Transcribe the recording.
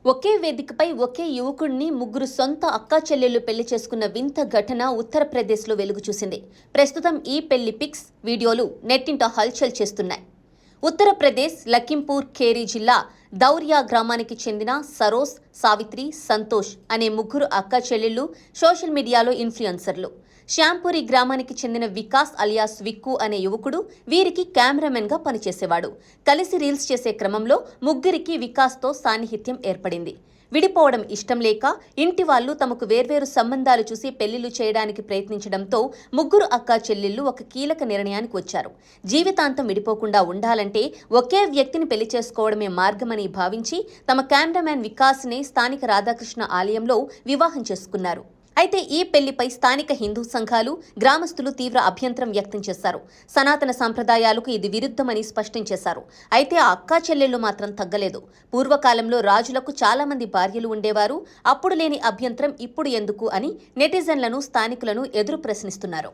ఒకే వేదికపై ఒకే యువకుడిని ముగ్గురు సొంత అక్కా చెల్లెళ్లు పెళ్లి చేసుకున్న వింత ఘటన ఉత్తరప్రదేశ్లో వెలుగు చూసింది. ప్రస్తుతం ఈ పెళ్లి పిక్స్, వీడియోలు నెట్టింట హల్చల్ చేస్తున్నాయి. ఉత్తరప్రదేశ్ లఖింపూర్ ఖేరీ జిల్లా దౌర్యా గ్రామానికి చెందిన సరోస్, సావిత్రి, సంతోష్ అనే ముగ్గురు అక్కా చెల్లెళ్లు సోషల్ మీడియాలో ఇన్ఫ్లుయెన్సర్లు. శ్యాంపురి గ్రామానికి చెందిన వికాస్ అలియాస్ విక్కు అనే యువకుడు వీరికి కెమెరామెన్గా పనిచేసేవాడు. కలిసి రీల్స్ చేసే క్రమంలో ముగ్గురికి వికాస్తో సాన్నిహిత్యం ఏర్పడింది. విడిపోవడం ఇష్టం లేక ఇంటి వాళ్లు తమకు వేర్వేరు సంబంధాలు చూసి పెళ్లిళ్లు చేయడానికి ప్రయత్నించడంతో ముగ్గురు అక్కా చెల్లెళ్లు ఒక కీలక నిర్ణయానికి వచ్చారు. జీవితాంతం విడిపోకుండా ఉండాలంటే ఒకే వ్యక్తిని పెళ్లి చేసుకోవడమే మార్గమని భావించి తమ కెమెరామెన్ వికాస్నే స్థానిక రాధాకృష్ణ ఆలయంలో వివాహం చేసుకున్నారు. అయితే ఈ పెళ్లిపై స్థానిక హిందూ సంఘాలు, గ్రామస్తులు తీవ్ర అభ్యంతరం వ్యక్తం చేశారు. సనాతన సంప్రదాయాలకు ఇది విరుద్ధమని స్పష్టం చేశారు. అయితే ఆ అక్కా చెల్లెళ్లు మాత్రం తగ్గలేదు. పూర్వకాలంలో రాజులకు చాలా మంది భార్యలు ఉండేవారు, అప్పుడు లేని అభ్యంతరం ఇప్పుడు ఎందుకు అని నెటిజన్లను, స్థానికులను ఎదురు ప్రశ్నిస్తున్నారు.